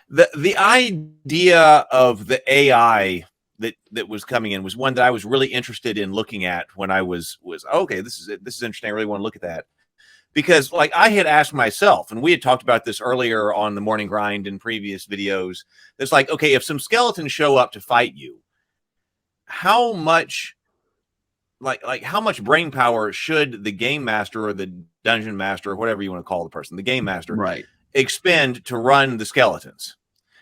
The idea of the AI that was coming in was one that I was really interested in looking at when I was okay, this is interesting. I really want to look at that. Because like I had asked myself, and we had talked about this earlier on the morning grind in previous videos, it's like, okay, if some skeletons show up to fight you, how much how much brain power should the game master or the dungeon master or whatever you want to call the person, the game master, Right. expend to run the skeletons?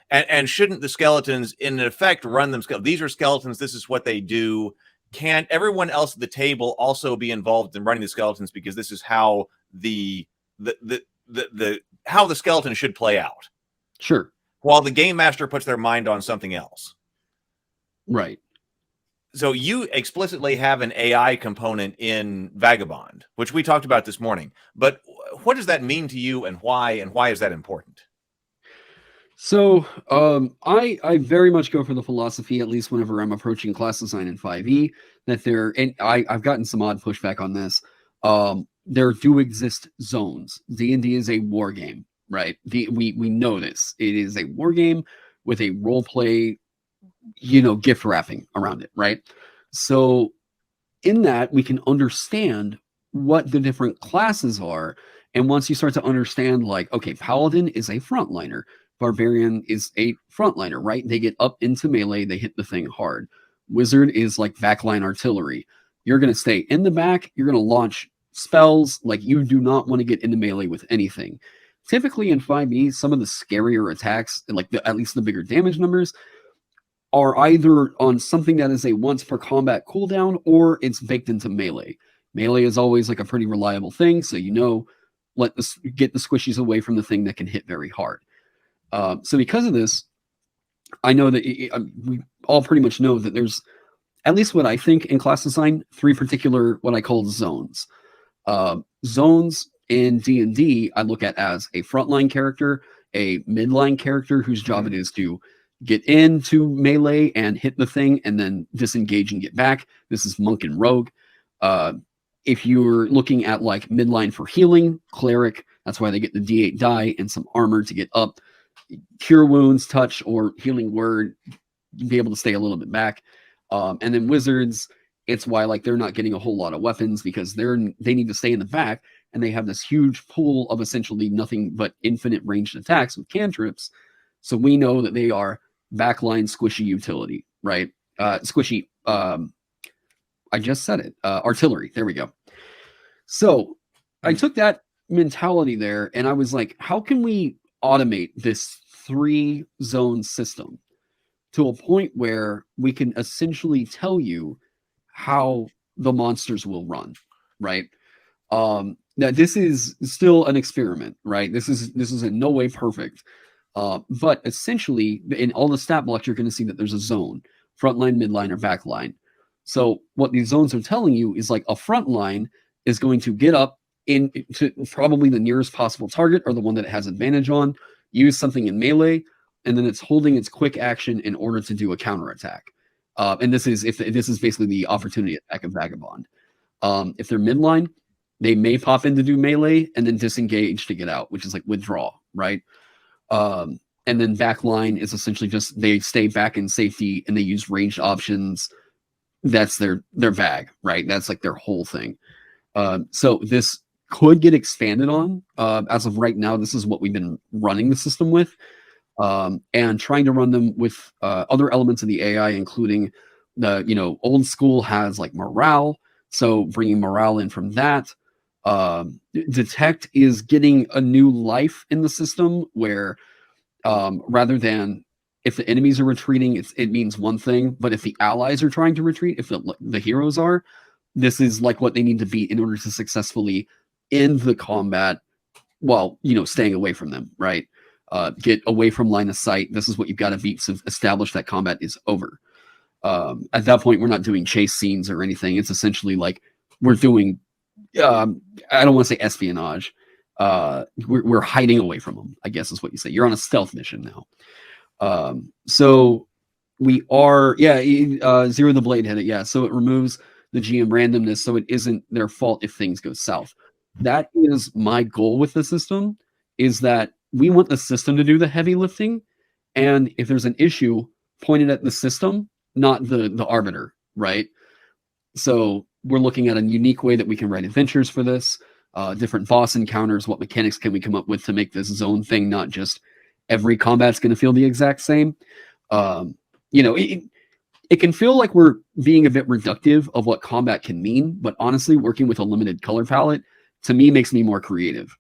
And shouldn't the skeletons in effect run them? These are skeletons. This is what they do. Can't everyone else at the table also be involved in running the skeletons, because this is how how the skeleton should play out? Sure. While the game master puts their mind on something else. Right. So you explicitly have an AI component in Vagabond, which we talked about this morning. But what does that mean to you, and why is that important? So I very much go for the philosophy, at least whenever I'm approaching class design in 5e, that I've gotten some odd pushback on this. There do exist zones. D&D is a war game, right? We know this. It is a war game with a role play, gift wrapping around it, right? So in that, we can understand what the different classes are. And once you start to understand, like, okay, Paladin is a frontliner, Barbarian is a frontliner, right? They get up into melee, they hit the thing hard. Wizard is like backline artillery. You're going to stay in the back, you're going to launch spells, like you do not want to get into melee with anything. Typically in 5e, some of the scarier attacks, like at least the bigger damage numbers, are either on something that is a once per combat cooldown, or it's baked into melee. Melee is always like a pretty reliable thing, so get the squishies away from the thing that can hit very hard. So because of this, I know that we all pretty much know that there's, at least what I think in class design, 3 particular what I call zones. Zones in D&D I look at as a frontline character, a midline character whose job it is to get into melee and hit the thing and then disengage and get back. This is monk and rogue. If you're looking at like midline for healing, cleric, that's why they get the D8 die and some armor to get up. Cure wounds, touch, or healing word, be able to stay a little bit back. And then wizards, it's why like they're not getting a whole lot of weapons, because they need to stay in the back, and they have this huge pool of essentially nothing but infinite ranged attacks with cantrips. So we know that they are backline squishy utility, right? Squishy. I just said it. Artillery. There we go. So I took that mentality there, and I was like, how can we automate this 3-zone system to a point where we can essentially tell you how the monsters will run, right? Now this is still an experiment, right? This is in no way perfect, but essentially in all the stat blocks you're going to see that there's a zone: frontline, midline, or backline. So what these zones are telling you is like a front line is going to get up into probably the nearest possible target, or the one that it has advantage on, use something in melee, and then it's holding its quick action in order to do a counterattack. And this is basically the opportunity attack of Vagabond. If they're midline, they may pop in to do melee and then disengage to get out, which is like withdraw, right? And then backline is essentially just they stay back in safety and they use ranged options. That's their bag, right? That's like their whole thing. So this could get expanded on. As of right now, this is what we've been running the system with, and trying to run them with other elements of the AI, including the old school has like morale. So bringing morale in from that. Detect is getting a new life in the system where rather than if the enemies are retreating, it means one thing, but if the allies are trying to retreat, if the heroes are, this is like what they need to beat in order to successfully end the combat while staying away from them, right? Get away from line of sight. This is what you've got to beat to establish that combat is over. At that point, we're not doing chase scenes or anything. It's essentially like we're doing I don't want to say espionage. We're hiding away from them, I guess is what you say. You're on a stealth mission now. So we are, Zero the Blade hit it. Yeah. So it removes the GM randomness. So it isn't their fault if things go south. That is my goal with the system, is that we want the system to do the heavy lifting, And if there's an issue, point it at the system, not the arbiter, right? So we're looking at a unique way that we can write adventures for this, different boss encounters, what mechanics can we come up with to make this zone thing not just every combat's going to feel the exact same. You know, it can feel like we're being a bit reductive of what combat can mean, but honestly, working with a limited color palette, to me, makes me more creative.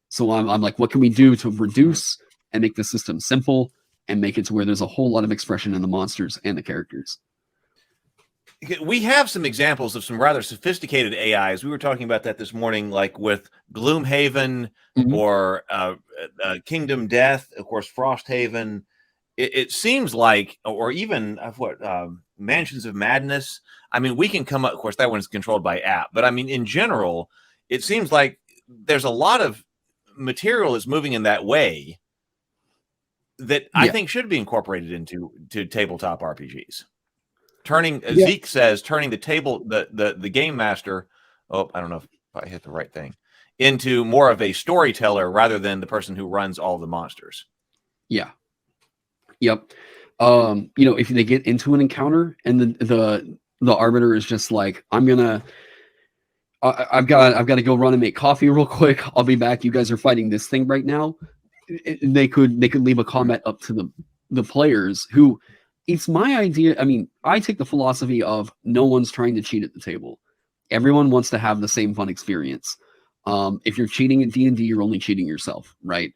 So I'm like, what can we do to reduce and make the system simple and make it to where there's a whole lot of expression in the monsters and the characters? We have some examples of some rather sophisticated AIs. We were talking about that this morning, like with Gloomhaven or Kingdom Death, of course, Frosthaven. It seems like, or even Mansions of Madness. I mean, we can come up, of course, that one's controlled by app, but I mean, in general, it seems like there's a lot of material that's moving in that way that I think should be incorporated into tabletop RPGs. Zeke says, turning the game master, I don't know if I hit the right thing, into more of a storyteller rather than the person who runs all the monsters. Yeah. Yep. You know, if they get into an encounter and the arbiter is just like, I've got to go run and make coffee real quick. I'll be back. You guys are fighting this thing right now. They could leave a comment up to the players who, it's my idea. I mean, I take the philosophy of no one's trying to cheat at the table. Everyone wants to have the same fun experience. If you're cheating at D&D, you're only cheating yourself, right?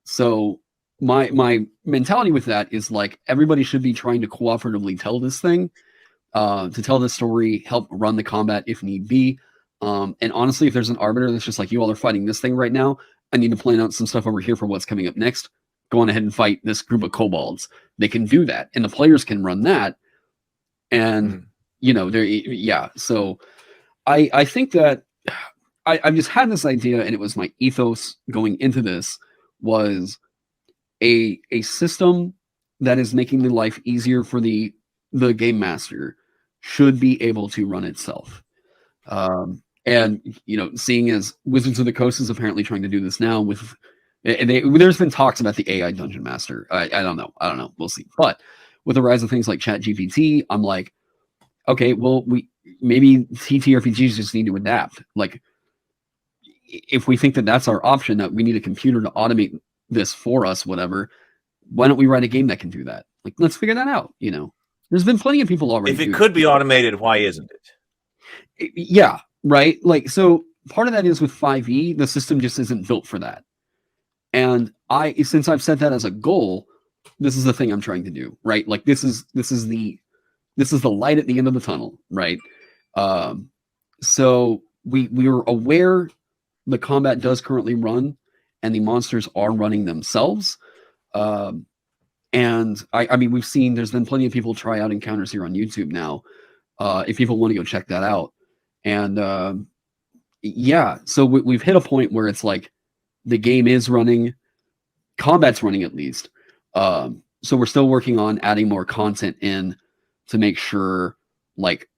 So my mentality with that is like, everybody should be trying to cooperatively tell this thing, to tell the story, help run the combat if need be. And honestly, if there's an arbiter that's just like, you all are fighting this thing right now, I need to plan out some stuff over here for what's coming up next. Go on ahead and fight this group of kobolds. They can do that, and the players can run that. And you know, so I think that I've just had this idea, and it was my ethos going into this, was a system that is making the life easier for the game master should be able to run itself. And you know, seeing as Wizards of the Coast is apparently trying to do this now with, there's been talks about the AI dungeon master. I don't know. We'll see. But with the rise of things like ChatGPT, I'm like, okay, well, maybe TTRPGs just need to adapt. Like, if we think that that's our option, that we need a computer to automate this for us, whatever, why don't we write a game that can do that? Like, let's figure that out. You know, there's been plenty of people already. If it could be automated, why isn't it? Yeah, right. Like, so part of that is with 5e, the system just isn't built for that. And since I've set that as a goal, this is the thing I'm trying to do, right? Like, this is the light at the end of the tunnel, right? So we are aware the combat does currently run, and the monsters are running themselves. And I mean, we've seen there's been plenty of people try out encounters here on YouTube now. If people want to go check that out, and so we've hit a point where it's like the game is running, combat's running at least. So we're still working on adding more content in to make sure like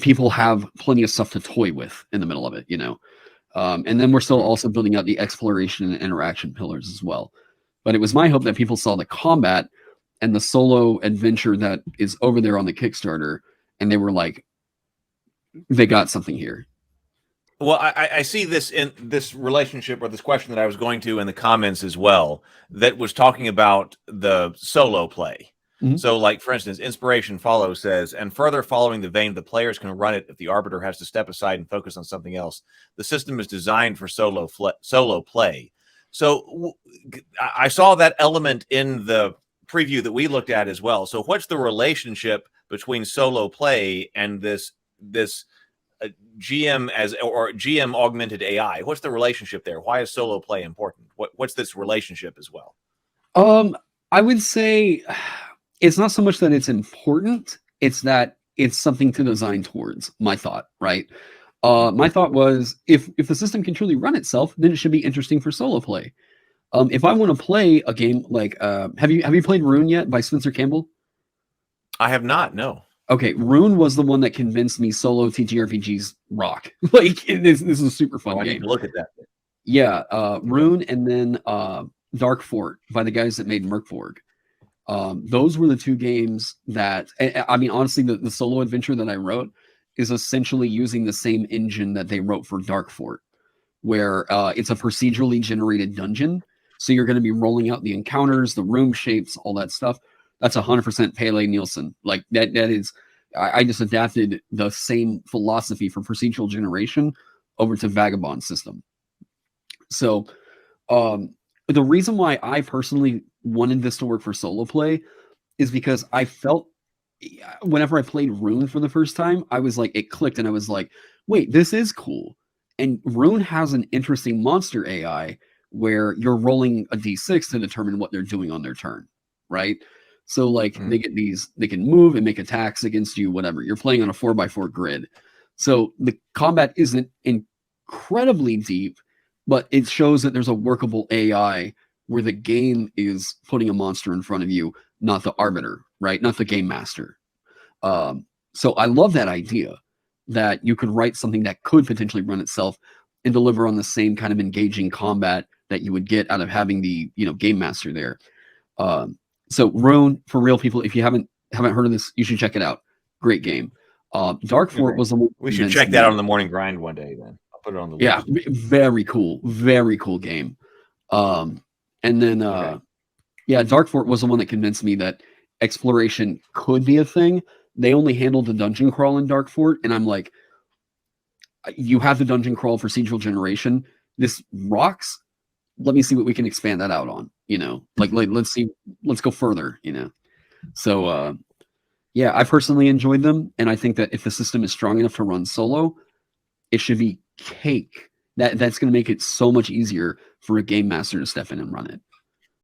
people have plenty of stuff to toy with in the middle of it, you know. And then we're still also building out the exploration and interaction pillars as well. But it was my hope that people saw the combat and the solo adventure that is over there on the Kickstarter, and they were like, they got something here. Well, I see this in this relationship, or this question that I was going to in the comments as well, that was talking about the solo play. Mm-hmm. So, like, for instance, Inspiration Follow says, and further following the vein, the players can run it if the arbiter has to step aside and focus on something else. The system is designed for solo play. So I saw that element in the preview that we looked at as well. So what's the relationship between solo play and this GM or GM augmented AI? What's the relationship there? Why is solo play important? What's this relationship as well? I would say it's not so much that it's important, it's that it's something to design towards. My thought, right? My thought was, if the system can truly run itself, then it should be interesting for solo play. If I want to play a game like, have you played Rune yet by Spencer Campbell? I have not. No. Okay, Rune was the one that convinced me solo TTRPGs rock. Like, this is a super fun game. I need to look at that. Yeah, Rune, and then Dark Fort by the guys that made Merkborg. Those were the two games that, I mean, honestly, the solo adventure that I wrote is essentially using the same engine that they wrote for Dark Fort, where it's a procedurally generated dungeon. So you're going to be rolling out the encounters, the room shapes, all that stuff. That's 100% Pele Nielsen. Like that is, I just adapted the same philosophy for procedural generation over to Vagabond system. So the reason why I personally wanted this to work for solo play is because I felt whenever I played Rune for the first time, I was like, it clicked and I was like, wait, this is cool. And Rune has an interesting monster AI where you're rolling a d6 to determine what they're doing on their turn, right? So like they get these, they can move and make attacks against you, whatever. You're playing on a 4x4 grid. So the combat isn't incredibly deep, but it shows that there's a workable AI where the game is putting a monster in front of you, not the arbiter, right? Not the game master. So I love that idea that you could write something that could potentially run itself and deliver on the same kind of engaging combat that you would get out of having the, you know, game master there. So Rune, for real people, if you haven't heard of this, you should check it out. Great game. Dark Fort was the one. We should check that out on the morning grind one day. Then I'll put it on the list. Yeah, very cool game. And then yeah, Dark Fort was the one that convinced me that exploration could be a thing. They only handled the dungeon crawl in Dark Fort, and I'm like, you have the dungeon crawl procedural generation. This rocks. Let me see what we can expand that out on. You know, like let's go further. You know, so yeah, I personally enjoyed them, and I think that if the system is strong enough to run solo, it should be cake. That's going to make it so much easier for a game master to step in and run it.